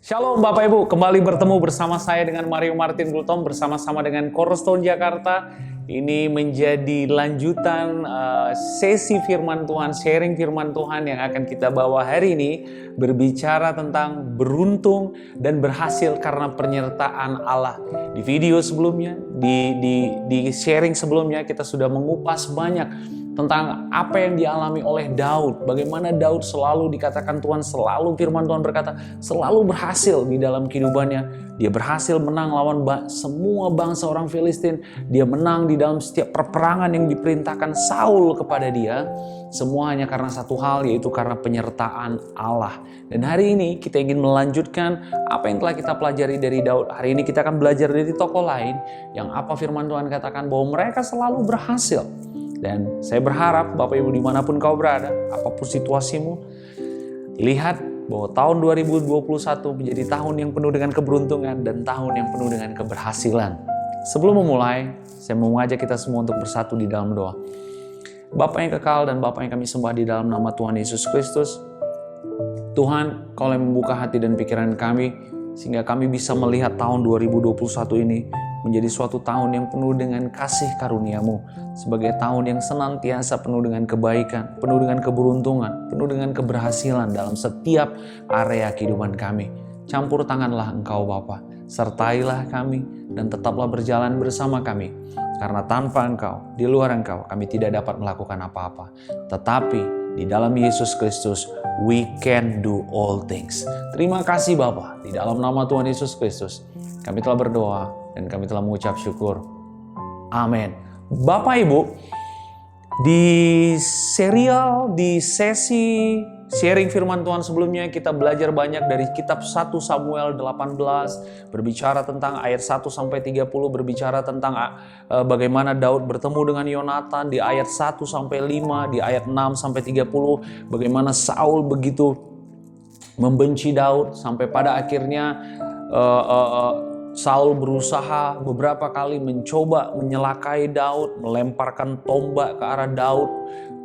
Shalom Bapak Ibu, kembali bertemu bersama saya dengan Mario Martin Gultom bersama-sama dengan Cornerstone Jakarta. Ini menjadi lanjutan sesi firman Tuhan, sharing firman Tuhan yang akan kita bawa hari ini, berbicara tentang beruntung dan berhasil karena penyertaan Allah. Di video sebelumnya, di sharing sebelumnya kita sudah mengupas banyak tentang apa yang dialami oleh Daud. Bagaimana Daud selalu dikatakan Tuhan, selalu firman Tuhan berkata, selalu berhasil di dalam kehidupannya. Dia berhasil menang lawan semua bangsa orang Filistin. Dia menang di dalam setiap peperangan yang diperintahkan Saul kepada dia. Semua hanya karena satu hal, yaitu karena penyertaan Allah. Dan hari ini kita ingin melanjutkan apa yang telah kita pelajari dari Daud. Hari ini kita akan belajar dari tokoh lain yang apa firman Tuhan katakan bahwa mereka selalu berhasil. Dan saya berharap Bapak Ibu dimanapun kau berada, apapun situasimu, lihat bahwa tahun 2021 menjadi tahun yang penuh dengan keberuntungan dan tahun yang penuh dengan keberhasilan. Sebelum memulai, saya mau mengajak kita semua untuk bersatu di dalam doa. Bapa yang kekal dan Bapa yang kami sembah di dalam nama Tuhan Yesus Kristus, Tuhan, Kau yang membuka hati dan pikiran kami, sehingga kami bisa melihat tahun 2021 ini menjadi suatu tahun yang penuh dengan kasih karunia-Mu, sebagai tahun yang senantiasa penuh dengan kebaikan, penuh dengan keberuntungan, penuh dengan keberhasilan dalam setiap area kehidupan kami. Campur tanganlah Engkau Bapa, sertailah kami dan tetaplah berjalan bersama kami, karena tanpa Engkau, di luar Engkau, kami tidak dapat melakukan apa-apa. Tetapi di dalam Yesus Kristus, we can do all things. Terima kasih Bapa, di dalam nama Tuhan Yesus Kristus, kami telah berdoa dan kami telah mengucap syukur. Amin. Bapak Ibu, di sesi sharing firman Tuhan sebelumnya kita belajar banyak dari kitab 1 Samuel 18, berbicara tentang ayat 1 sampai 30, berbicara tentang bagaimana Daud bertemu dengan Yonatan di ayat 1 sampai 5, di ayat 6 sampai 30, bagaimana Saul begitu membenci Daud sampai pada akhirnya Saul berusaha beberapa kali mencoba menyelakai Daud, melemparkan tombak ke arah Daud.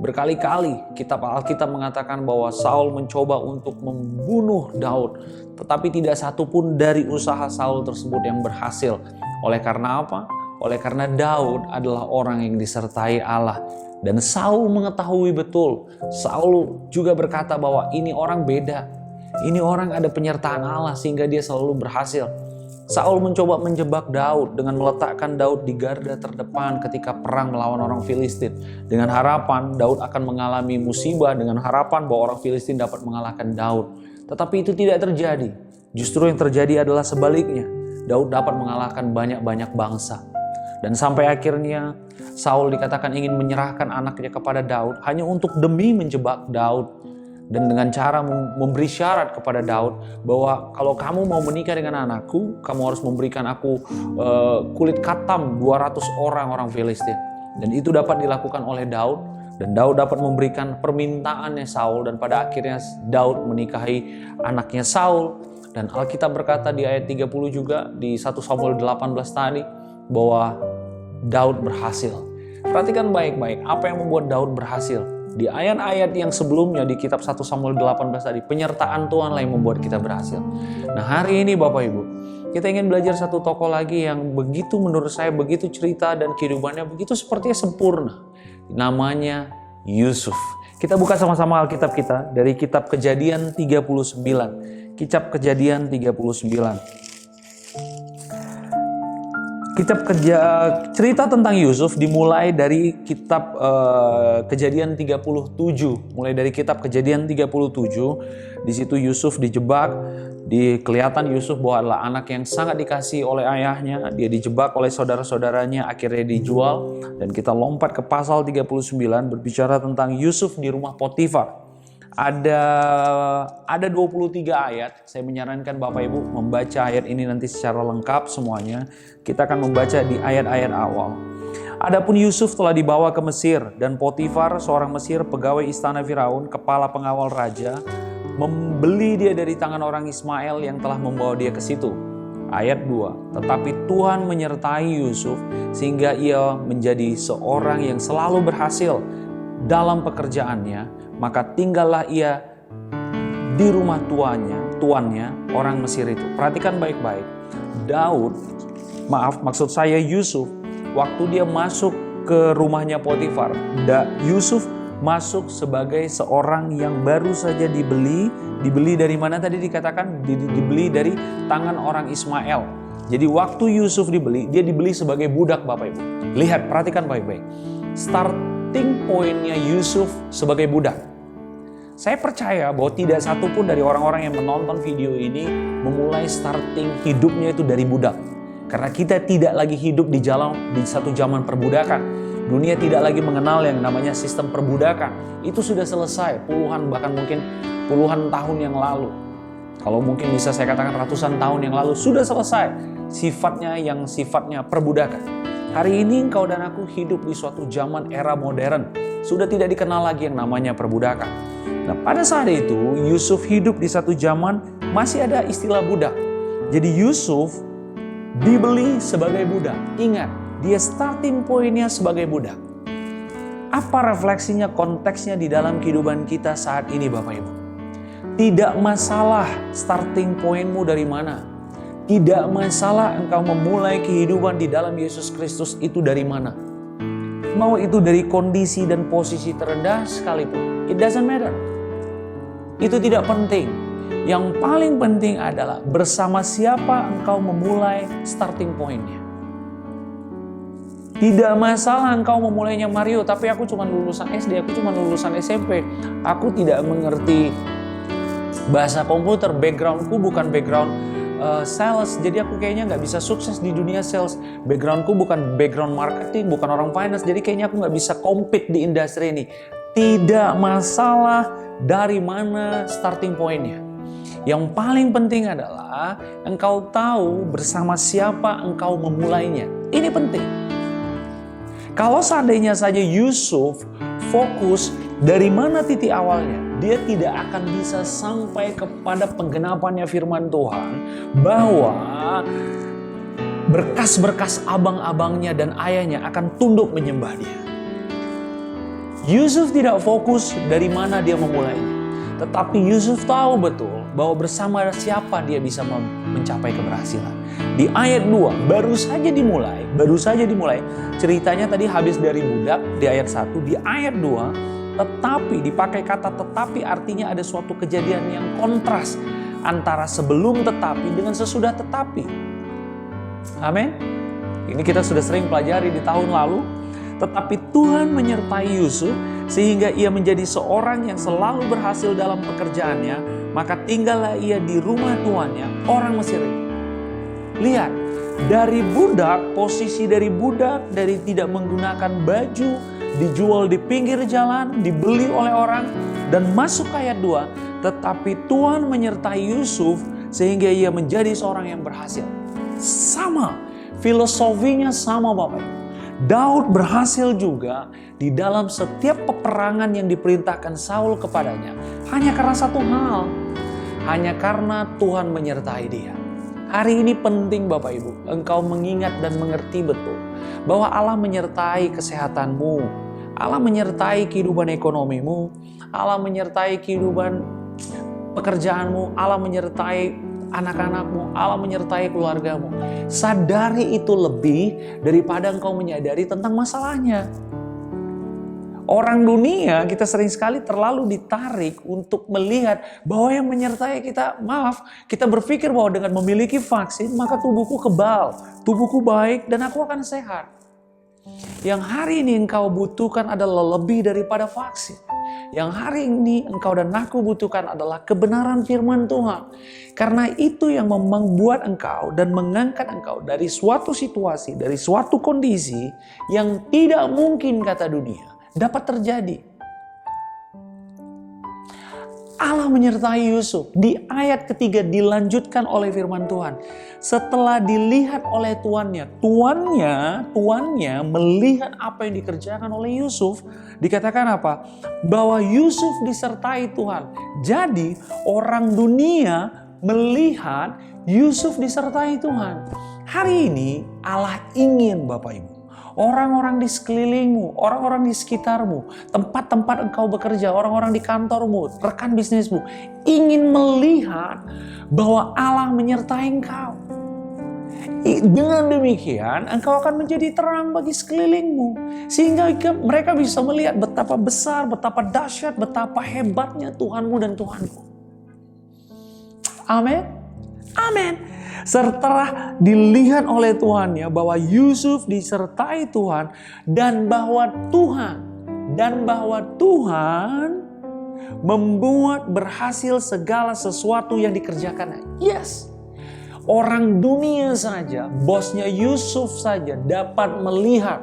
Berkali-kali kitab Alkitab mengatakan bahwa Saul mencoba untuk membunuh Daud, tetapi tidak satu pun dari usaha Saul tersebut yang berhasil. Oleh karena apa? Oleh karena Daud adalah orang yang disertai Allah. Dan Saul mengetahui betul. Saul juga berkata bahwa ini orang beda. Ini orang ada penyertaan Allah sehingga dia selalu berhasil. Saul mencoba menjebak Daud dengan meletakkan Daud di garda terdepan ketika perang melawan orang Filistin. Dengan harapan Daud akan mengalami musibah, dengan harapan bahwa orang Filistin dapat mengalahkan Daud. Tetapi itu tidak terjadi. Justru yang terjadi adalah sebaliknya. Daud dapat mengalahkan banyak-banyak bangsa. Dan sampai akhirnya Saul dikatakan ingin menyerahkan anaknya kepada Daud hanya untuk demi menjebak Daud. Dan dengan cara memberi syarat kepada Daud bahwa kalau kamu mau menikah dengan anakku, kamu harus memberikan aku kulit katam 200 orang Filistin. Dan itu dapat dilakukan oleh Daud. Dan Daud dapat memberikan permintaannya Saul. Dan pada akhirnya Daud menikahi anaknya Saul. Dan Alkitab berkata di ayat 30 juga di 1 Samuel 18 tadi bahwa Daud berhasil. Perhatikan baik-baik apa yang membuat Daud berhasil. Di ayat-ayat yang sebelumnya di kitab 1 Samuel 18 tadi, penyertaan Tuhan lah yang membuat kita berhasil. Nah hari ini Bapak Ibu, kita ingin belajar satu tokoh lagi yang begitu menurut saya, begitu cerita dan kehidupannya begitu sepertinya sempurna. Namanya Yusuf. Kita buka sama-sama Alkitab kita dari kitab Kejadian 39. Kitab Kejadian 39. Cerita tentang Yusuf dimulai dari kitab Kejadian 37. Mulai dari kitab Kejadian 37, di situ Yusuf dijebak. Kelihatan Yusuf bahwa adalah anak yang sangat dikasihi oleh ayahnya. Dia dijebak oleh saudara-saudaranya, akhirnya dijual. Dan kita lompat ke pasal 39 berbicara tentang Yusuf di rumah Potifar. Ada 23 ayat. Saya menyarankan Bapak Ibu membaca ayat ini nanti secara lengkap semuanya. Kita akan membaca di ayat-ayat awal. Adapun Yusuf telah dibawa ke Mesir, dan Potifar, seorang Mesir, pegawai istana Firaun, kepala pengawal raja, membeli dia dari tangan orang Ismail yang telah membawa dia ke situ. Ayat 2. Tetapi Tuhan menyertai Yusuf sehingga ia menjadi seorang yang selalu berhasil dalam pekerjaannya. Maka tinggallah ia di rumah tuannya tuannya, orang Mesir itu. Perhatikan baik-baik. Maksud saya Yusuf, waktu dia masuk ke rumahnya Potifar, Yusuf masuk sebagai seorang yang baru saja dibeli dari mana tadi dikatakan? Dibeli dari tangan orang Ismail. Jadi waktu Yusuf dibeli, dia dibeli sebagai budak Bapak Ibu. Lihat, perhatikan baik-baik. Starting pointnya Yusuf sebagai budak. Saya percaya bahwa tidak satu pun dari orang-orang yang menonton video ini memulai starting hidupnya itu dari budak. Karena kita tidak lagi hidup di satu zaman perbudakan. Dunia tidak lagi mengenal yang namanya sistem perbudakan. Itu sudah selesai puluhan bahkan mungkin puluhan tahun yang lalu. Kalau mungkin bisa saya katakan ratusan tahun yang lalu sudah selesai sifatnya perbudakan. Hari ini engkau dan aku hidup di suatu zaman era modern. Sudah tidak dikenal lagi yang namanya perbudakan. Nah, pada saat itu Yusuf hidup di satu zaman masih ada istilah budak. Jadi Yusuf dibeli sebagai budak. Ingat, dia starting pointnya sebagai budak. Apa refleksinya, konteksnya di dalam kehidupan kita saat ini Bapak Ibu? Tidak masalah starting pointmu dari mana. Tidak masalah engkau memulai kehidupan di dalam Yesus Kristus itu dari mana. Mau itu dari kondisi dan posisi terendah sekalipun. It doesn't matter. Itu tidak penting. Yang paling penting adalah bersama siapa engkau memulai starting pointnya. Tidak masalah engkau memulainya Mario, tapi aku cuma lulusan SD, aku cuma lulusan SMP. Aku tidak mengerti bahasa komputer, backgroundku bukan background sales, jadi aku kayaknya nggak bisa sukses di dunia sales. Backgroundku bukan background marketing, bukan orang finance, jadi kayaknya aku nggak bisa compete di industri ini. Tidak masalah dari mana starting pointnya. Yang paling penting adalah engkau tahu bersama siapa engkau memulainya. Ini penting. Kalau seandainya saja Yusuf fokus dari mana titik awalnya, dia tidak akan bisa sampai kepada penggenapannya firman Tuhan bahwa berkas-berkas abang-abangnya dan ayahnya akan tunduk menyembah dia. Yusuf tidak fokus dari mana dia memulainya, tetapi Yusuf tahu betul bahwa bersama siapa dia bisa mencapai keberhasilan. Di ayat 2 baru saja dimulai. Ceritanya tadi habis dari budak di ayat 1, di ayat 2 tetapi, dipakai kata tetapi artinya ada suatu kejadian yang kontras antara sebelum tetapi dengan sesudah tetapi. Amin. Ini kita sudah sering pelajari di tahun lalu. Tetapi Tuhan menyertai Yusuf sehingga ia menjadi seorang yang selalu berhasil dalam pekerjaannya. Maka tinggallah ia di rumah tuannya, orang Mesir. Lihat, dari budak, posisi dari budak, dari tidak menggunakan baju, dijual di pinggir jalan, dibeli oleh orang, dan masuk ke ayat 2, tetapi Tuhan menyertai Yusuf sehingga ia menjadi seorang yang berhasil. Sama, filosofinya sama Bapak Ibu. Daud berhasil juga di dalam setiap peperangan yang diperintahkan Saul kepadanya. Hanya karena satu hal, hanya karena Tuhan menyertai dia. Hari ini penting Bapak Ibu, engkau mengingat dan mengerti betul bahwa Allah menyertai kesehatanmu, Allah menyertai kehidupan ekonomimu, Allah menyertai kehidupan pekerjaanmu, Allah menyertai anak-anakmu, Allah menyertai keluargamu. Sadari itu lebih daripada engkau menyadari tentang masalahnya. Orang dunia kita sering sekali terlalu ditarik untuk melihat bahwa yang menyertai kita, kita berpikir bahwa dengan memiliki vaksin maka tubuhku kebal, tubuhku baik dan aku akan sehat. Yang hari ini engkau butuhkan adalah lebih daripada vaksin. Yang hari ini engkau dan aku butuhkan adalah kebenaran firman Tuhan. Karena itu yang membuat engkau dan mengangkat engkau dari suatu situasi, dari suatu kondisi yang tidak mungkin kata dunia dapat terjadi. Allah menyertai Yusuf. Di ayat ketiga dilanjutkan oleh firman Tuhan. Setelah dilihat oleh tuannya melihat apa yang dikerjakan oleh Yusuf, dikatakan apa? Bahwa Yusuf disertai Tuhan. Jadi orang dunia melihat Yusuf disertai Tuhan. Hari ini Allah ingin Bapak Ibu, orang-orang di sekelilingmu, orang-orang di sekitarmu, tempat-tempat engkau bekerja, orang-orang di kantormu, rekan bisnismu, ingin melihat bahwa Allah menyertai engkau. Dengan demikian, engkau akan menjadi terang bagi sekelilingmu. Sehingga mereka bisa melihat betapa besar, betapa dahsyat, betapa hebatnya Tuhanmu dan Tuhanku. Amin. Amin. Setelah dilihat oleh Tuhannya bahwa Yusuf disertai Tuhan dan bahwa Tuhan membuat berhasil segala sesuatu yang dikerjakannya. Yes. Orang dunia saja, bosnya Yusuf saja dapat melihat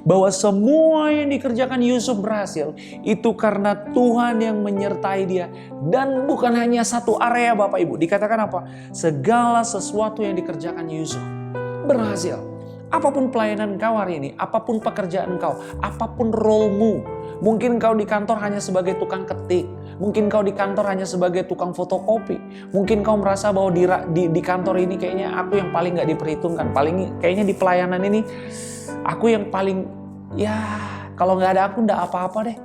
bahwa semua yang dikerjakan Yusuf berhasil. Itu karena Tuhan yang menyertai dia. Dan bukan hanya satu area Bapak Ibu. Dikatakan apa? Segala sesuatu yang dikerjakan Yusuf berhasil. Apapun pelayanan kau hari ini, apapun pekerjaan kau, apapun role-mu. Mungkin kau di kantor hanya sebagai tukang ketik. Mungkin kau di kantor hanya sebagai tukang fotokopi. Mungkin kau merasa bahwa di kantor ini kayaknya aku yang paling gak diperhitungkan. Kayaknya di pelayanan ini aku yang paling, ya kalau gak ada aku gak apa-apa deh.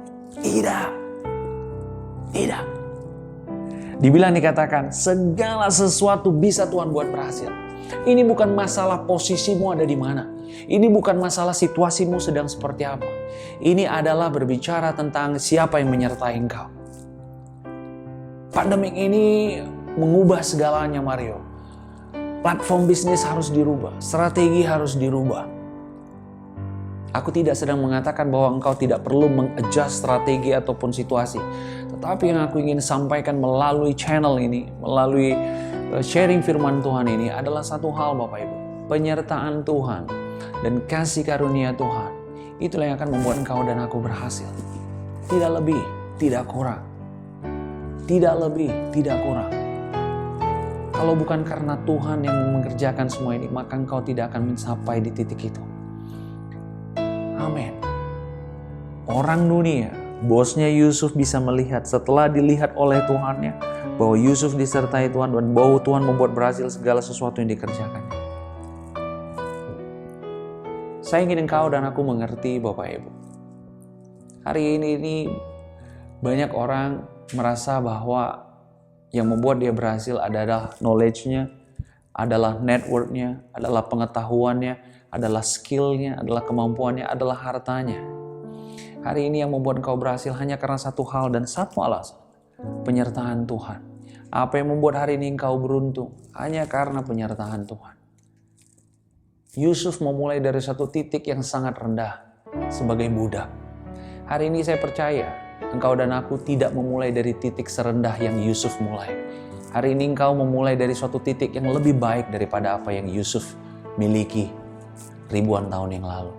Tidak. Dikatakan segala sesuatu bisa Tuhan buat berhasil. Ini bukan masalah posisimu ada di mana. Ini bukan masalah situasimu sedang seperti apa. Ini adalah berbicara tentang siapa yang menyertai engkau. Pandemik ini mengubah segalanya, Mario. Platform bisnis harus dirubah, strategi harus dirubah. Aku tidak sedang mengatakan bahwa engkau tidak perlu mengadjust strategi ataupun situasi. Tetapi yang aku ingin sampaikan melalui channel ini, melalui sharing firman Tuhan ini adalah satu hal Bapak Ibu. Penyertaan Tuhan dan kasih karunia Tuhan. Itulah yang akan membuat engkau dan aku berhasil. Tidak lebih, tidak kurang. Tidak lebih, tidak kurang. Kalau bukan karena Tuhan yang mengerjakan semua ini, maka engkau tidak akan mencapai di titik itu. Amin. Orang dunia, bosnya Yusuf bisa melihat setelah dilihat oleh Tuhannya bahwa Yusuf disertai Tuhan dan bahwa Tuhan membuat berhasil segala sesuatu yang dikerjakannya. Saya ingin engkau dan aku mengerti Bapak Ibu. Hari ini banyak orang merasa bahwa yang membuat dia berhasil adalah knowledge-nya, adalah network-nya, adalah pengetahuannya, adalah skill-nya, adalah kemampuannya, adalah hartanya. Hari ini yang membuat engkau berhasil hanya karena satu hal dan satu alasan. Penyertaan Tuhan. Apa yang membuat hari ini engkau beruntung? Hanya karena penyertaan Tuhan. Yusuf memulai dari satu titik yang sangat rendah sebagai budak. Hari ini saya percaya engkau dan aku tidak memulai dari titik serendah yang Yusuf mulai. Hari ini engkau memulai dari suatu titik yang lebih baik daripada apa yang Yusuf miliki ribuan tahun yang lalu.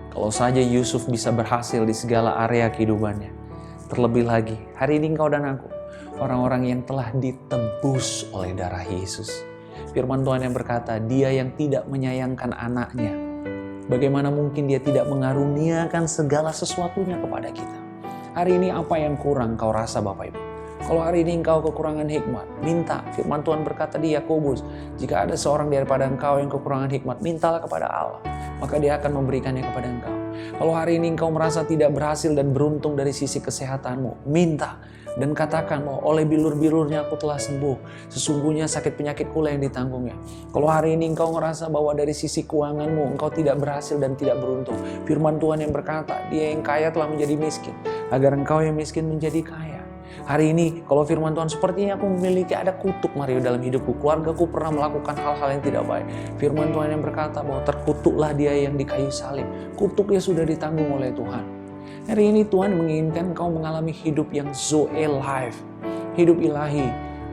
Kalau saja Yusuf bisa berhasil di segala area kehidupannya. Terlebih lagi, hari ini engkau dan aku, orang-orang yang telah ditebus oleh darah Yesus. Firman Tuhan yang berkata, dia yang tidak menyayangkan anaknya, bagaimana mungkin dia tidak mengaruniakan segala sesuatunya kepada kita. Hari ini apa yang kurang kau rasa Bapak Ibu? Kalau hari ini engkau kekurangan hikmat, minta. Firman Tuhan berkata di Yakobus, jika ada seorang daripada engkau yang kekurangan hikmat, mintalah kepada Allah, maka dia akan memberikannya kepada engkau. Kalau hari ini engkau merasa tidak berhasil dan beruntung dari sisi kesehatanmu, minta. Dan katakan bahwa oleh bilur-bilurnya aku telah sembuh. Sesungguhnya sakit penyakitku lah yang ditanggungnya. Kalau hari ini engkau merasa bahwa dari sisi keuanganmu engkau tidak berhasil dan tidak beruntung, firman Tuhan yang berkata, dia yang kaya telah menjadi miskin, agar engkau yang miskin menjadi kaya. Hari ini kalau firman Tuhan, sepertinya aku memiliki ada kutuk Mario dalam hidupku, keluargaku pernah melakukan hal-hal yang tidak baik. Firman Tuhan yang berkata bahwa terkutuklah dia yang di kayu salib. Kutuknya sudah ditanggung oleh Tuhan. Hari ini Tuhan menginginkan engkau mengalami hidup yang Zoe life, hidup ilahi,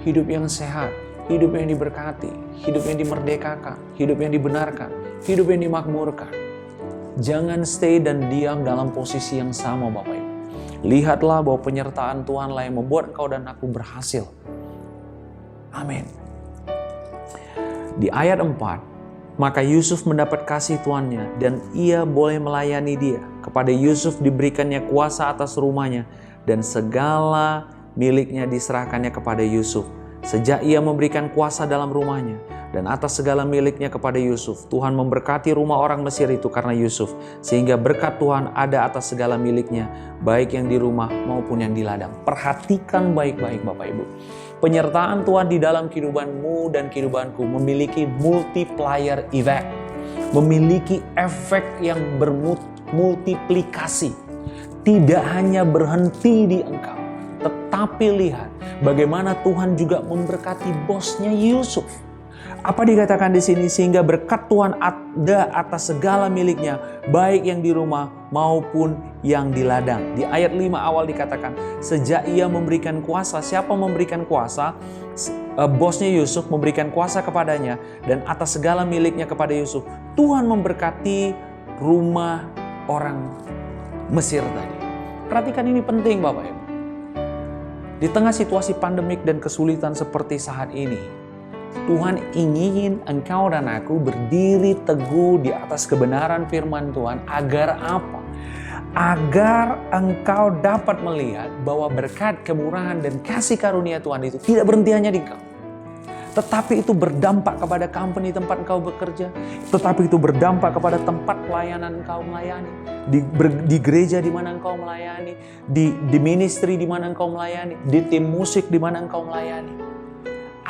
hidup yang sehat, hidup yang diberkati, hidup yang dimerdekakan, hidup yang dibenarkan, hidup yang dimakmurkan. Jangan stay dan diam dalam posisi yang sama Bapak Ibu. Lihatlah bahwa penyertaan Tuhanlah yang membuat engkau dan aku berhasil. Amin. Di ayat 4, maka Yusuf mendapat kasih tuannya dan ia boleh melayani dia. Kepada Yusuf diberikannya kuasa atas rumahnya dan segala miliknya diserahkannya kepada Yusuf. Sejak ia memberikan kuasa dalam rumahnya dan atas segala miliknya kepada Yusuf, Tuhan memberkati rumah orang Mesir itu karena Yusuf, sehingga berkat Tuhan ada atas segala miliknya, baik yang di rumah maupun yang di ladang. Perhatikan baik-baik Bapak Ibu. Penyertaan Tuhan di dalam kehidupanmu dan kehidupanku memiliki multiplier effect, memiliki efek yang bermultiplikasi. Tidak hanya berhenti di engkau, tetapi lihat bagaimana Tuhan juga memberkati bosnya Yusuf. Apa dikatakan di sini? Sehingga berkat Tuhan ada atas segala miliknya, baik yang di rumah maupun yang di ladang. Di ayat 5 awal dikatakan, sejak ia memberikan kuasa. Siapa memberikan kuasa? Bosnya Yusuf memberikan kuasa kepadanya dan atas segala miliknya kepada Yusuf. Tuhan memberkati rumah orang Mesir tadi. Perhatikan, ini penting Bapak Ibu. Di tengah situasi pandemik dan kesulitan seperti saat ini, Tuhan ingin engkau dan aku berdiri teguh di atas kebenaran firman Tuhan. Agar apa? Agar engkau dapat melihat bahwa berkat, kemurahan, dan kasih karunia Tuhan itu tidak berhenti hanya di engkau, tetapi itu berdampak kepada company tempat engkau bekerja, tetapi itu berdampak kepada tempat pelayanan engkau melayani, di gereja di mana engkau melayani, di ministry di mana engkau melayani, di tim musik di mana engkau melayani.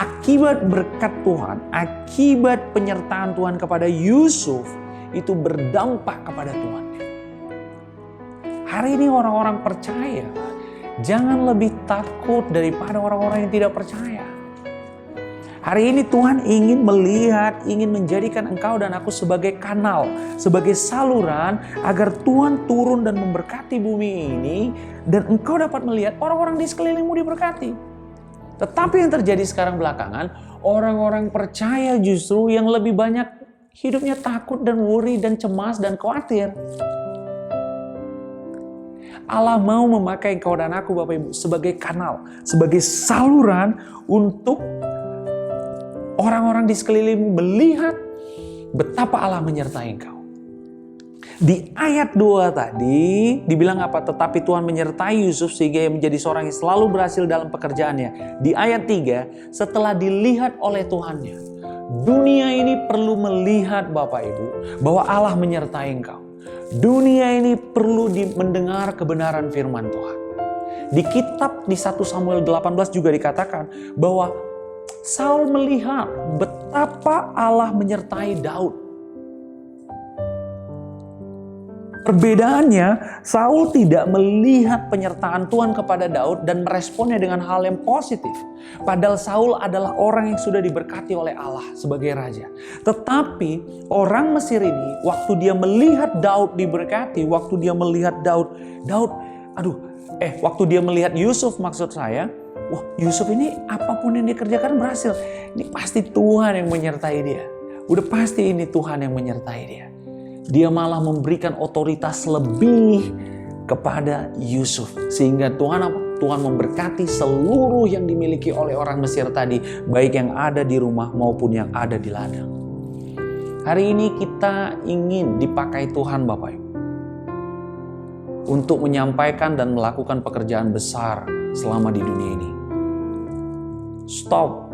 Akibat berkat Tuhan, akibat penyertaan Tuhan kepada Yusuf, itu berdampak kepada Tuhan. Hari ini orang-orang percaya jangan lebih takut daripada orang-orang yang tidak percaya. Hari ini Tuhan ingin melihat, ingin menjadikan engkau dan aku sebagai kanal, sebagai saluran agar Tuhan turun dan memberkati bumi ini dan engkau dapat melihat orang-orang di sekelilingmu diberkati. Tetapi yang terjadi sekarang belakangan, orang-orang percaya justru yang lebih banyak hidupnya takut dan worry dan cemas dan khawatir. Allah mau memakai engkau dan aku Bapak Ibu sebagai kanal, sebagai saluran untuk orang-orang di sekelilingmu melihat betapa Allah menyertai engkau. Di ayat 2 tadi dibilang apa? Tetapi Tuhan menyertai Yusuf sehingga ia menjadi seorang yang selalu berhasil dalam pekerjaannya. Di ayat 3, setelah dilihat oleh Tuhannya, dunia ini perlu melihat Bapak Ibu bahwa Allah menyertai engkau. Dunia ini perlu mendengar kebenaran firman Tuhan. Di kitab di 1 Samuel 18 juga dikatakan bahwa Saul melihat betapa Allah menyertai Daud. Perbedaannya, Saul tidak melihat penyertaan Tuhan kepada Daud dan meresponnya dengan hal yang positif. Padahal Saul adalah orang yang sudah diberkati oleh Allah sebagai raja. Tetapi orang Mesir ini, waktu dia melihat Daud diberkati, waktu dia melihat waktu dia melihat Yusuf maksud saya, wah Yusuf ini apapun yang dikerjakan berhasil. Ini pasti Tuhan yang menyertai dia. Udah pasti ini Tuhan yang menyertai dia. Dia malah memberikan otoritas lebih kepada Yusuf. Sehingga Tuhan memberkati seluruh yang dimiliki oleh orang Mesir tadi. Baik yang ada di rumah maupun yang ada di ladang. Hari ini kita ingin dipakai Tuhan Bapak Ibu untuk menyampaikan dan melakukan pekerjaan besar selama di dunia ini. Stop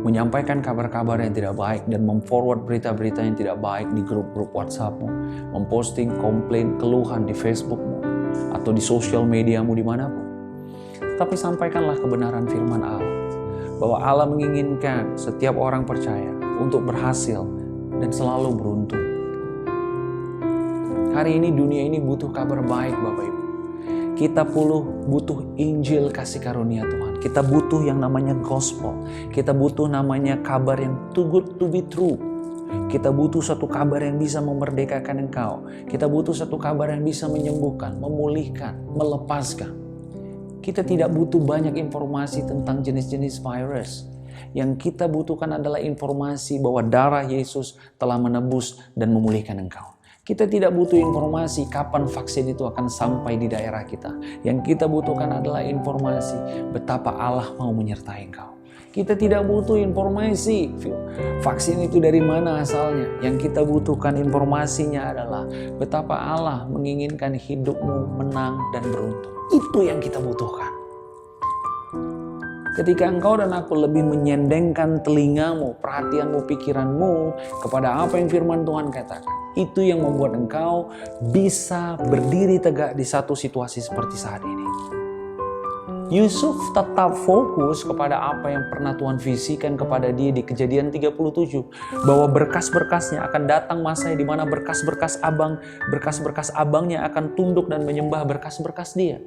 menyampaikan kabar-kabar yang tidak baik dan memforward berita-berita yang tidak baik di grup-grup WhatsAppmu, memposting komplain, keluhan di Facebookmu atau di sosial mediamu dimanapun. Tapi sampaikanlah kebenaran firman Allah, bahwa Allah menginginkan setiap orang percaya untuk berhasil dan selalu beruntung. Hari ini dunia ini butuh kabar baik Bapak Ibu. Kita butuh Injil kasih karunia Tuhan. Kita butuh yang namanya gospel. Kita butuh namanya kabar yang too good to be true. Kita butuh satu kabar yang bisa memerdekakan engkau. Kita butuh satu kabar yang bisa menyembuhkan, memulihkan, melepaskan. Kita tidak butuh banyak informasi tentang jenis-jenis virus. Yang kita butuhkan adalah informasi bahwa darah Yesus telah menebus dan memulihkan engkau. Kita tidak butuh informasi kapan vaksin itu akan sampai di daerah kita. Yang kita butuhkan adalah informasi betapa Allah mau menyertai engkau. Kita tidak butuh informasi vaksin itu dari mana asalnya. Yang kita butuhkan informasinya adalah betapa Allah menginginkan hidupmu menang dan beruntung. Itu yang kita butuhkan. Ketika engkau dan aku lebih menyendengkan telingamu, perhatianmu, pikiranmu kepada apa yang firman Tuhan katakan, itu yang membuat engkau bisa berdiri tegak di satu situasi seperti saat ini. Yusuf tetap fokus kepada apa yang pernah Tuhan visikan kepada dia di Kejadian 37. Bahwa berkas-berkasnya akan datang masa di mana berkas-berkas abangnya akan tunduk dan menyembah berkas-berkas dia.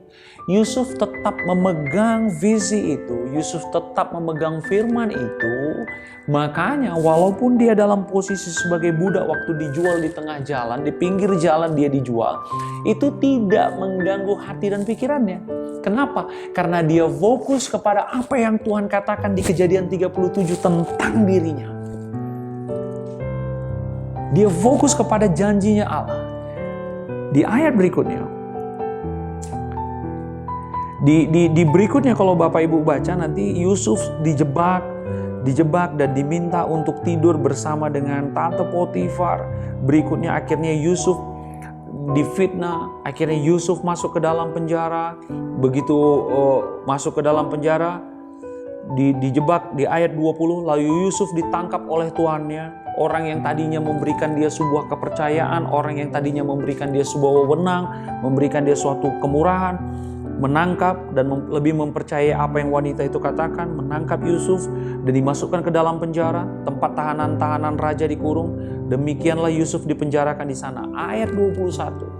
Yusuf tetap memegang visi itu, Yusuf tetap memegang firman itu. Makanya walaupun dia dalam posisi sebagai budak waktu dijual di tengah jalan, di pinggir jalan dia dijual, itu tidak mengganggu hati dan pikirannya. Kenapa? Karena dia fokus kepada apa yang Tuhan katakan di Kejadian 37 tentang dirinya. Dia fokus kepada janjinya Allah. Di ayat berikutnya, di berikutnya kalau Bapak Ibu baca nanti Yusuf dijebak dan diminta untuk tidur bersama dengan tante Potifar. Berikutnya akhirnya Yusuf difitnah, akhirnya Yusuf masuk ke dalam penjara. Begitu masuk ke dalam penjara, dijebak di ayat 20, lalu Yusuf ditangkap oleh tuannya. Orang yang tadinya memberikan dia sebuah kepercayaan, orang yang tadinya memberikan dia sebuah wewenang, memberikan dia suatu kemurahan, menangkap dan lebih mempercayai apa yang wanita itu katakan, menangkap Yusuf dan dimasukkan ke dalam penjara, tempat tahanan-tahanan raja dikurung. Demikianlah Yusuf dipenjarakan di sana. Ayat 21.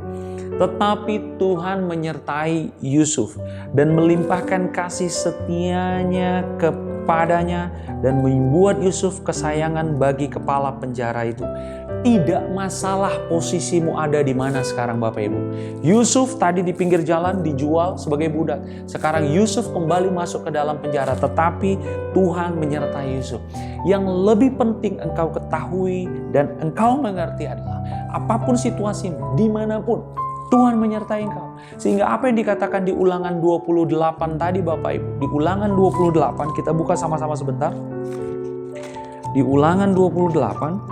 Tetapi Tuhan menyertai Yusuf dan melimpahkan kasih setianya kepadanya dan membuat Yusuf kesayangan bagi kepala penjara itu. Tidak masalah posisimu ada di mana sekarang Bapak Ibu. Yusuf tadi di pinggir jalan dijual sebagai budak. Sekarang Yusuf kembali masuk ke dalam penjara. Tetapi Tuhan menyertai Yusuf. Yang lebih penting engkau ketahui dan engkau mengerti adalah apapun situasimu, dimanapun, Tuhan menyertai engkau. Sehingga apa yang dikatakan di Ulangan 28 tadi Bapak Ibu. Di Ulangan 28 kita buka sama-sama sebentar. Di Ulangan 28.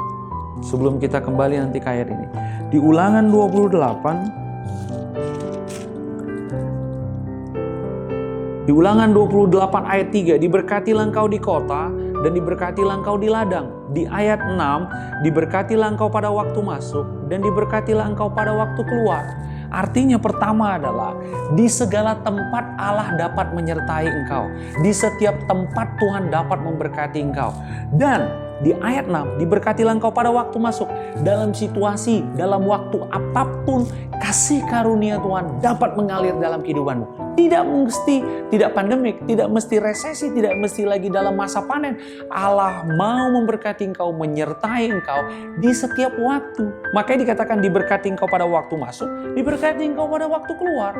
Sebelum kita kembali nanti ke ayat ini. Di Ulangan 28. Di Ulangan 28 ayat 3. Diberkatilah engkau di kota dan diberkatilah engkau di ladang. Di ayat 6. Diberkatilah engkau pada waktu masuk dan diberkatilah engkau pada waktu keluar. Artinya pertama adalah di segala tempat Allah dapat menyertai engkau. Di setiap tempat Tuhan dapat memberkati engkau. Dan di ayat 6, diberkatilah engkau pada waktu masuk. Dalam situasi, dalam waktu apapun, kasih karunia Tuhan dapat mengalir dalam kehidupanmu. Tidak pandemik, tidak mesti resesi, tidak mesti lagi dalam masa panen. Allah mau memberkati engkau, menyertai engkau di setiap waktu. Makanya dikatakan diberkati engkau pada waktu masuk, diberkati engkau pada waktu keluar.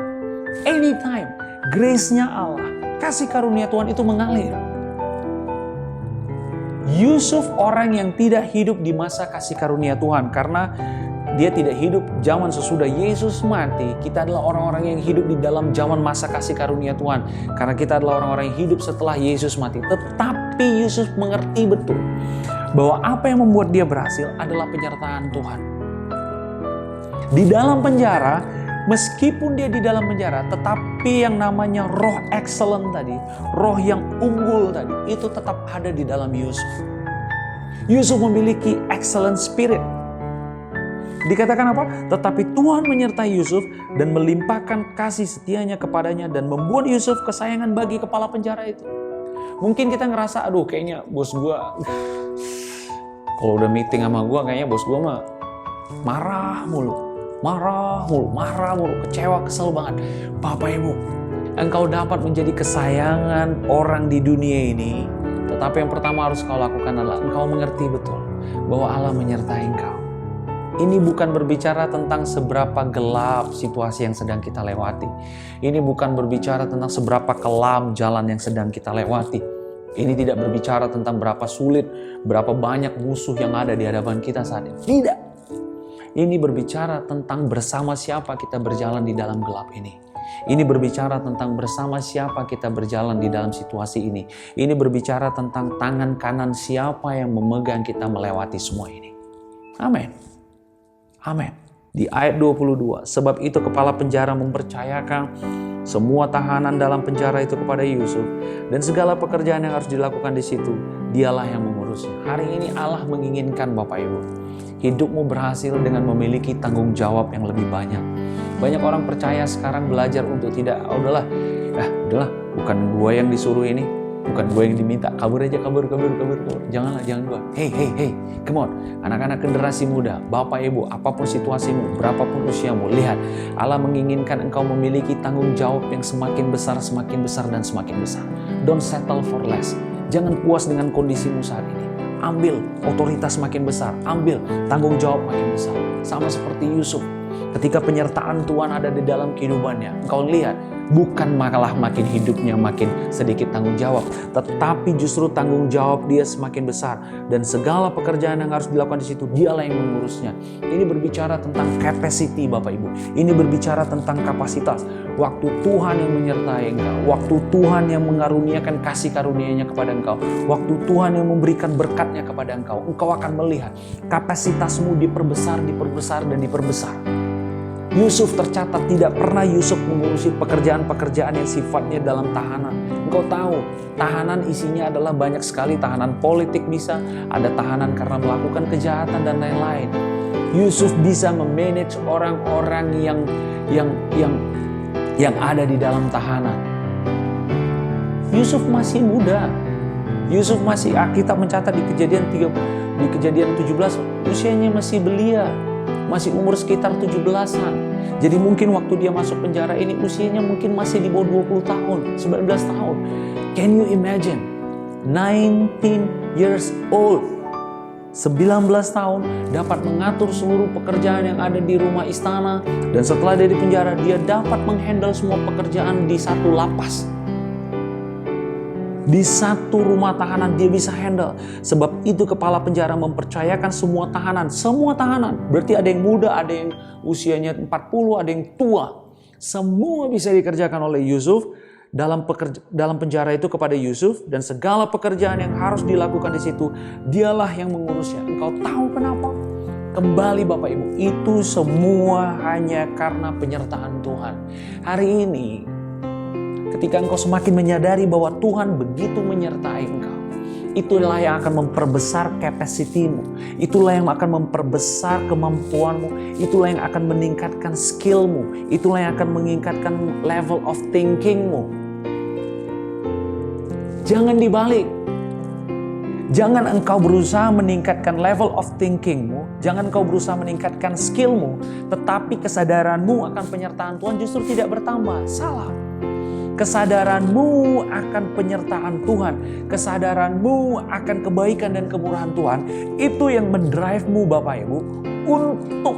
Anytime, grace-nya Allah, kasih karunia Tuhan itu mengalir. Yusuf orang yang tidak hidup di masa kasih karunia Tuhan karena dia tidak hidup zaman sesudah Yesus mati. Kita adalah orang-orang yang hidup di dalam zaman masa kasih karunia Tuhan karena kita adalah orang-orang yang hidup setelah Yesus mati. Tetapi Yusuf mengerti betul bahwa apa yang membuat dia berhasil adalah penyertaan Tuhan. Di dalam penjara, meskipun dia di dalam penjara, tetapi yang namanya roh excellent tadi, roh yang unggul tadi, itu tetap ada di dalam Yusuf. Yusuf memiliki excellent spirit. Dikatakan apa? Tetapi Tuhan menyertai Yusuf dan melimpahkan kasih setianya kepadanya dan membuat Yusuf kesayangan bagi kepala penjara itu. Mungkin kita ngerasa, aduh kayaknya bos gua, kalau udah meeting sama gua kayaknya bos gua mah marah mulu, kecewa, kesel banget. Bapak Ibu, engkau dapat menjadi kesayangan orang di dunia ini. Tetapi yang pertama harus kau lakukan adalah engkau mengerti betul bahwa Allah menyertai engkau. Ini bukan berbicara tentang seberapa gelap situasi yang sedang kita lewati. Ini bukan berbicara tentang seberapa kelam jalan yang sedang kita lewati. Ini tidak berbicara tentang berapa sulit, berapa banyak musuh yang ada di hadapan kita saat ini. Tidak. Ini berbicara tentang bersama siapa kita berjalan di dalam gelap ini. Ini berbicara tentang bersama siapa kita berjalan di dalam situasi ini. Ini berbicara tentang tangan kanan siapa yang memegang kita melewati semua ini. Amin. Amin. Di ayat 22, sebab itu kepala penjara mempercayakan semua tahanan dalam penjara itu kepada Yusuf, dan segala pekerjaan yang harus dilakukan di situ, dialah yang mengurusnya. Hari ini Allah menginginkan Bapak Ibu, hidupmu berhasil dengan memiliki tanggung jawab yang lebih banyak. Banyak orang percaya sekarang belajar untuk tidak, udahlah, bukan gue yang disuruh ini, bukan gue yang diminta, kabur aja, kabur. Jangan gua. Hey, come on. Anak-anak generasi muda, Bapak Ibu, apapun situasimu, berapapun usiamu, lihat, Allah menginginkan engkau memiliki tanggung jawab yang semakin besar, dan semakin besar. Don't settle for less. Jangan puas dengan kondisimu saat ini. Ambil otoritas makin besar, ambil tanggung jawab makin besar. Sama seperti Yusuf. Ketika penyertaan Tuhan ada di dalam kehidupannya, engkau lihat, bukan malah makin hidupnya makin sedikit tanggung jawab, tetapi justru tanggung jawab dia semakin besar, dan segala pekerjaan yang harus dilakukan di situ, dialah yang mengurusnya. Ini berbicara tentang capacity Bapak Ibu. Ini berbicara tentang kapasitas. Waktu Tuhan yang menyertai engkau, waktu Tuhan yang mengaruniakan kasih karunia-Nya kepada engkau, waktu Tuhan yang memberikan berkat-Nya kepada engkau, engkau akan melihat kapasitasmu diperbesar, dan diperbesar. Yusuf tercatat tidak pernah Yusuf mengurusi pekerjaan-pekerjaan yang sifatnya dalam tahanan. Engkau tahu, tahanan isinya adalah banyak sekali. Tahanan politik bisa, ada tahanan karena melakukan kejahatan dan lain-lain. Yusuf bisa memanage orang-orang yang ada di dalam tahanan. Yusuf masih muda. Yusuf masih, kita mencatat di kejadian 17, usianya masih belia. Masih umur sekitar 17-an. Jadi mungkin waktu dia masuk penjara ini usianya mungkin masih di bawah 20 tahun, 19 tahun. Can you imagine? 19 years old. 19 tahun dapat mengatur seluruh pekerjaan yang ada di rumah istana, dan setelah dia di penjara dia dapat menghandle semua pekerjaan di satu lapas. Di satu rumah tahanan dia bisa handle. Sebab itu kepala penjara mempercayakan semua tahanan. Berarti ada yang muda, ada yang usianya 40, ada yang tua. Semua bisa dikerjakan oleh Yusuf dalam penjara itu kepada Yusuf, dan segala pekerjaan yang harus dilakukan di situ, dialah yang mengurusnya. Engkau tahu kenapa? Kembali Bapak Ibu, itu semua hanya karena penyertaan Tuhan. Hari ini ketika engkau semakin menyadari bahwa Tuhan begitu menyertai engkau, itulah yang akan memperbesar capacity-mu, itulah yang akan memperbesar kemampuanmu, itulah yang akan meningkatkan skill-mu, itulah yang akan meningkatkan level of thinking-mu. Jangan dibalik. Jangan engkau berusaha meningkatkan level of thinking-mu, jangan engkau berusaha meningkatkan skill-mu, tetapi kesadaranmu akan penyertaan Tuhan justru tidak bertambah. Salah. Kesadaranmu akan penyertaan Tuhan, kesadaranmu akan kebaikan dan kemurahan Tuhan, itu yang mendrive-mu Bapak Ibu untuk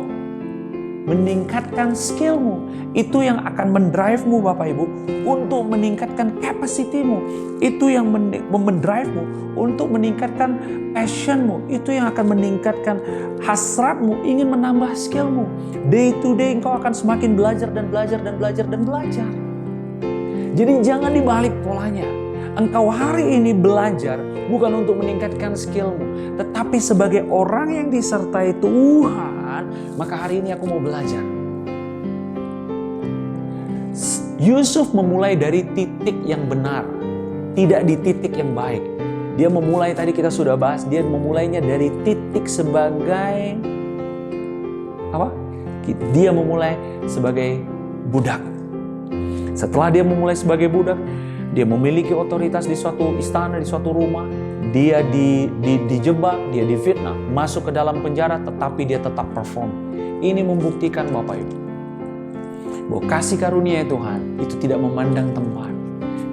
meningkatkan skillmu. Itu yang akan mendrive-mu Bapak Ibu untuk meningkatkan capacity-mu. Itu yang mendrive-mu untuk meningkatkan passion-mu. Itu yang akan meningkatkan hasratmu ingin menambah skillmu. Day to day engkau akan semakin belajar. Jadi jangan dibalik polanya. Engkau hari ini belajar bukan untuk meningkatkan skillmu, tetapi sebagai orang yang disertai Tuhan, maka hari ini aku mau belajar. Yusuf memulai dari titik yang benar, tidak di titik yang baik. Dia memulai, tadi kita sudah bahas, dia memulainya dari titik sebagai apa? Dia memulai sebagai budak. Setelah dia memulai sebagai budak, dia memiliki otoritas di suatu istana, di suatu rumah. Dia dijebak, dia difitnah, masuk ke dalam penjara, tetapi dia tetap perform. Ini membuktikan Bapak Ibu, bahwa kasih karunia Tuhan itu tidak memandang tempat.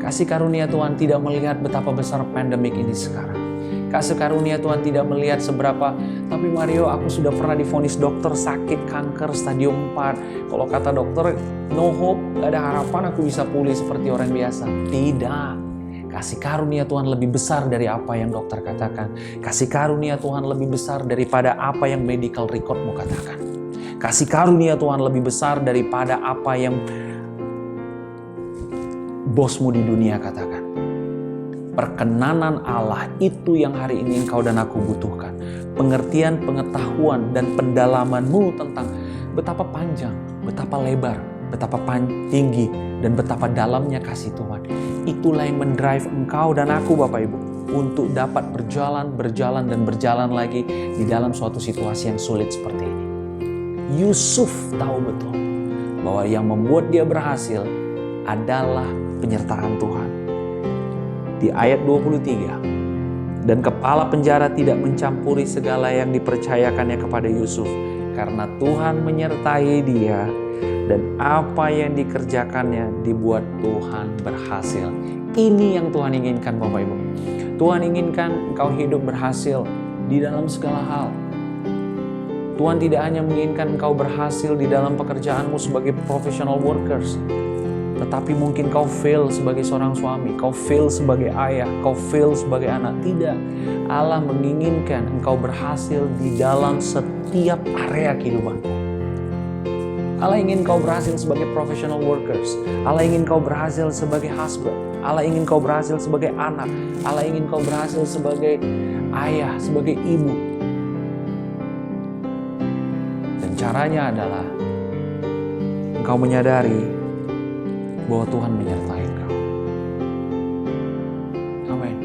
Kasih karunia Tuhan tidak melihat betapa besar pandemik ini sekarang. Kasih karunia Tuhan tidak melihat seberapa, tapi Mario, aku sudah pernah divonis dokter sakit kanker stadium 4. Kalau kata dokter, no hope, gak ada harapan aku bisa pulih seperti orang biasa. Tidak. Kasih karunia Tuhan lebih besar dari apa yang dokter katakan. Kasih karunia Tuhan lebih besar daripada apa yang medical recordmu katakan. Kasih karunia Tuhan lebih besar daripada apa yang bosmu di dunia katakan. Perkenanan Allah itu yang hari ini engkau dan aku butuhkan. Pengertian, pengetahuan, dan pendalamanmu tentang betapa panjang, betapa lebar, betapa tinggi dan betapa dalamnya kasih Tuhan. Itulah yang mendrive engkau dan aku Bapak Ibu untuk dapat berjalan lagi di dalam suatu situasi yang sulit seperti ini. Yusuf tahu betul bahwa yang membuat dia berhasil adalah penyertaan Tuhan. Di ayat 23, dan kepala penjara tidak mencampuri segala yang dipercayakannya kepada Yusuf, karena Tuhan menyertai dia, dan apa yang dikerjakannya dibuat Tuhan berhasil. Ini yang Tuhan inginkan Bapak Ibu. Tuhan inginkan engkau hidup berhasil di dalam segala hal. Tuhan tidak hanya menginginkan engkau berhasil di dalam pekerjaanmu sebagai professional workers, tetapi mungkin kau fail sebagai seorang suami, kau fail sebagai ayah, kau fail sebagai anak. Tidak, Allah menginginkan engkau berhasil di dalam setiap area kehidupanmu. Allah ingin kau berhasil sebagai professional workers. Allah ingin kau berhasil sebagai husband. Allah ingin kau berhasil sebagai anak. Allah ingin kau berhasil sebagai ayah, sebagai ibu. Dan caranya adalah engkau menyadari bahwa Tuhan menyertai engkau. Amin.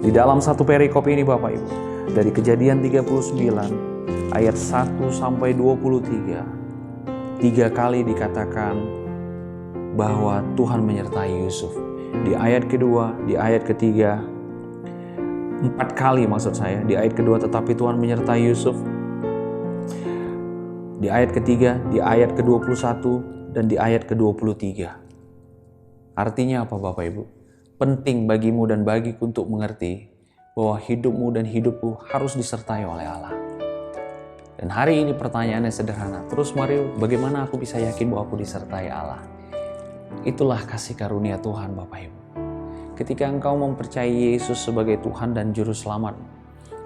Di dalam satu perikop ini Bapak Ibu, dari Kejadian 39 ayat 1 sampai 23, 3 kali dikatakan bahwa Tuhan menyertai Yusuf. Di ayat kedua, di ayat ketiga, 4 kali maksud saya. Di ayat kedua, tetapi Tuhan menyertai Yusuf. Di ayat ketiga, di ayat ke-21, dan di ayat ke-23. Artinya apa Bapak Ibu? Penting bagimu dan bagiku untuk mengerti bahwa hidupmu dan hidupku harus disertai oleh Allah. Dan hari ini pertanyaannya sederhana. Terus Mario, bagaimana aku bisa yakin bahwa aku disertai Allah? Itulah kasih karunia Tuhan Bapak Ibu. Ketika engkau mempercayai Yesus sebagai Tuhan dan Juru Selamat,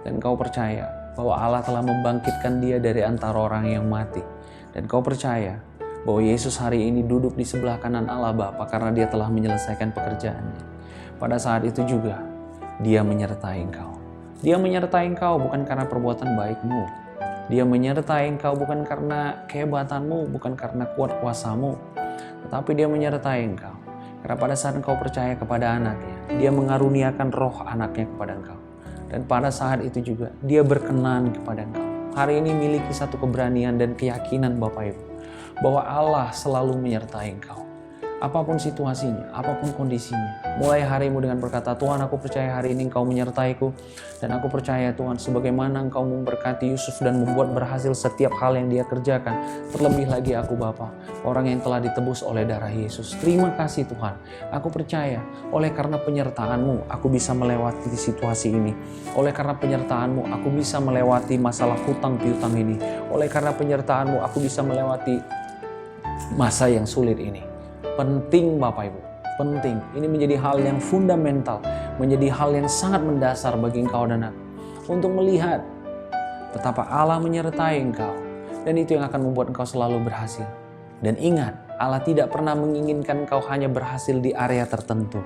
dan engkau percaya bahwa Allah telah membangkitkan dia dari antara orang yang mati, dan kau percaya bahwa Yesus hari ini duduk di sebelah kanan Allah Bapa karena dia telah menyelesaikan pekerjaannya. Pada saat itu juga, dia menyertai engkau. Dia menyertai engkau bukan karena perbuatan baikmu. Dia menyertai engkau bukan karena kehebatanmu, bukan karena kuat kuasamu, tetapi dia menyertai engkau. Karena pada saat engkau percaya kepada anaknya, dia mengaruniakan roh anaknya kepada engkau. Dan pada saat itu juga, dia berkenan kepada engkau. Hari ini miliki satu keberanian dan keyakinan Bapak Ibu, bahwa Allah selalu menyertai engkau. Apapun situasinya, apapun kondisinya. Mulai harimu dengan berkata, Tuhan aku percaya hari ini engkau menyertaiku. Dan aku percaya Tuhan sebagaimana engkau memberkati Yusuf dan membuat berhasil setiap hal yang dia kerjakan. Terlebih lagi aku Bapa, orang yang telah ditebus oleh darah Yesus. Terima kasih Tuhan. Aku percaya oleh karena penyertaan-Mu aku bisa melewati situasi ini. Oleh karena penyertaan-Mu aku bisa melewati masalah hutang piutang ini. Oleh karena penyertaan-Mu aku bisa melewati masa yang sulit ini. Penting Bapak Ibu, penting. Ini menjadi hal yang fundamental, menjadi hal yang sangat mendasar bagi engkau dan aku. Untuk melihat betapa Allah menyertai engkau. Dan itu yang akan membuat engkau selalu berhasil. Dan ingat, Allah tidak pernah menginginkan engkau hanya berhasil di area tertentu.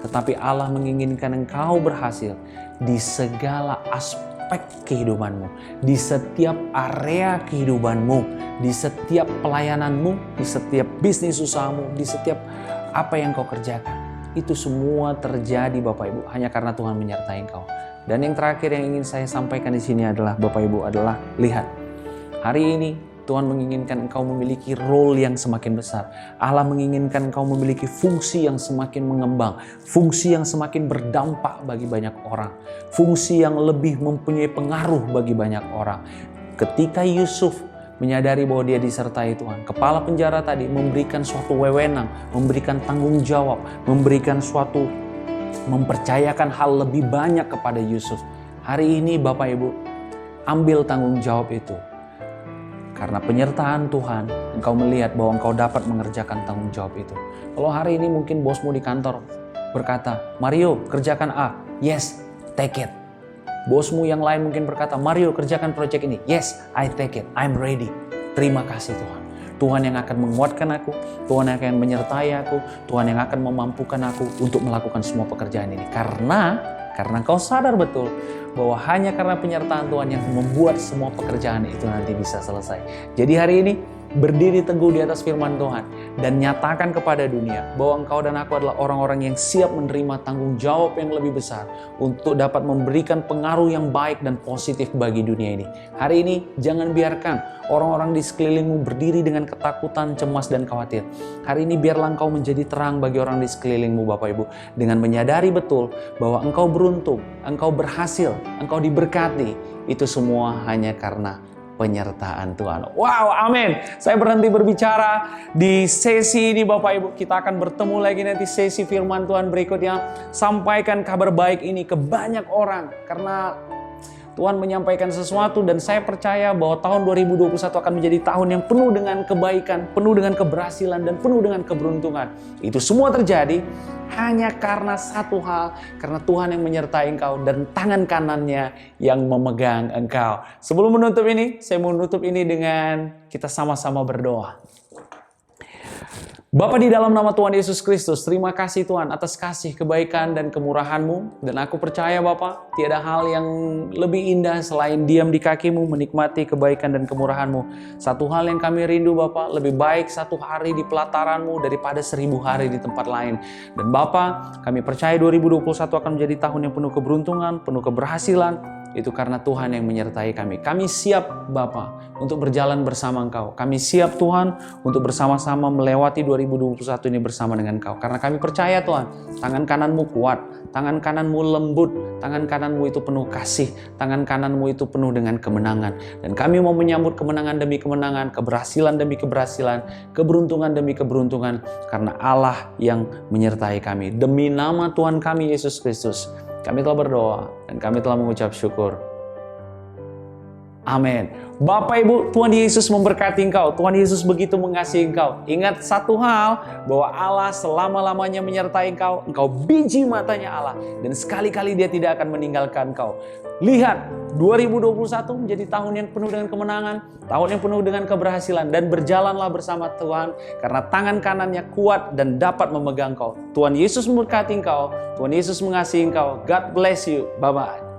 Tetapi Allah menginginkan engkau berhasil di segala aspek kehidupanmu, di setiap area kehidupanmu, di setiap pelayananmu, di setiap bisnis usahamu, di setiap apa yang kau kerjakan. Itu semua terjadi Bapak Ibu hanya karena Tuhan menyertai engkau. Dan yang terakhir yang ingin saya sampaikan di sini adalah Bapak Ibu adalah lihat. Hari ini Tuhan menginginkan engkau memiliki role yang semakin besar. Allah menginginkan engkau memiliki fungsi yang semakin mengembang. Fungsi yang semakin berdampak bagi banyak orang. Fungsi yang lebih mempunyai pengaruh bagi banyak orang. Ketika Yusuf menyadari bahwa dia disertai Tuhan, kepala penjara tadi memberikan suatu wewenang, memberikan tanggung jawab, mempercayakan hal lebih banyak kepada Yusuf. Hari ini Bapak Ibu, ambil tanggung jawab itu. Karena penyertaan Tuhan, engkau melihat bahwa engkau dapat mengerjakan tanggung jawab itu. Kalau hari ini mungkin bosmu di kantor berkata, Mario kerjakan A, yes, take it. Bosmu yang lain mungkin berkata, Mario kerjakan proyek ini, yes, I take it, I'm ready. Terima kasih Tuhan. Tuhan yang akan menguatkan aku, Tuhan yang akan menyertai aku, Tuhan yang akan memampukan aku untuk melakukan semua pekerjaan ini. Karena kau sadar betul bahwa hanya karena penyertaan Tuhan yang membuat semua pekerjaan itu nanti bisa selesai. Jadi hari ini berdiri teguh di atas firman Tuhan, dan nyatakan kepada dunia bahwa engkau dan aku adalah orang-orang yang siap menerima tanggung jawab yang lebih besar untuk dapat memberikan pengaruh yang baik dan positif bagi dunia ini. Hari ini jangan biarkan orang-orang di sekelilingmu berdiri dengan ketakutan, cemas, dan khawatir. Hari ini biarlah engkau menjadi terang bagi orang di sekelilingmu, Bapak Ibu, dengan menyadari betul bahwa engkau beruntung, engkau berhasil, engkau diberkati. Itu semua hanya karena penyertaan Tuhan. Wow, amin. Saya berhenti berbicara di sesi ini, Bapak Ibu. Kita akan bertemu lagi nanti sesi firman Tuhan berikutnya. Sampaikan kabar baik ini ke banyak orang, karena Tuhan menyampaikan sesuatu, dan saya percaya bahwa tahun 2021 akan menjadi tahun yang penuh dengan kebaikan, penuh dengan keberhasilan, dan penuh dengan keberuntungan. Itu semua terjadi hanya karena satu hal, karena Tuhan yang menyertai engkau dan tangan kanannya yang memegang engkau. Sebelum menutup ini, saya mau menutup ini dengan kita sama-sama berdoa. Bapa, di dalam nama Tuhan Yesus Kristus, terima kasih Tuhan atas kasih, kebaikan, dan kemurahan-Mu. Dan aku percaya Bapa, tiada hal yang lebih indah selain diam di kaki-Mu, menikmati kebaikan dan kemurahan-Mu. Satu hal yang kami rindu Bapa, lebih baik satu hari di pelataran-Mu daripada 1000 hari di tempat lain. Dan Bapa, kami percaya 2021 akan menjadi tahun yang penuh keberuntungan, penuh keberhasilan. Itu karena Tuhan yang menyertai kami. Kami siap Bapa untuk berjalan bersama Engkau. Kami siap Tuhan untuk bersama-sama melewati 2021 ini bersama dengan Engkau. Karena kami percaya Tuhan, tangan kananmu kuat, tangan kananmu lembut, tangan kananmu itu penuh kasih, tangan kananmu itu penuh dengan kemenangan. Dan kami mau menyambut kemenangan demi kemenangan, keberhasilan demi keberhasilan, keberuntungan demi keberuntungan. Karena Allah yang menyertai kami. Demi nama Tuhan kami Yesus Kristus, kami telah berdoa dan kami telah mengucap syukur. Amin. Bapak Ibu, Tuhan Yesus memberkati engkau. Tuhan Yesus begitu mengasihi engkau. Ingat satu hal, bahwa Allah selama-lamanya menyertai engkau. Engkau biji matanya Allah. Dan sekali-kali Dia tidak akan meninggalkan engkau. Lihat, 2021 menjadi tahun yang penuh dengan kemenangan, tahun yang penuh dengan keberhasilan, dan berjalanlah bersama Tuhan, karena tangan kanannya kuat dan dapat memegang engkau. Tuhan Yesus memberkati engkau. Tuhan Yesus mengasihi engkau. God bless you. Bye-bye.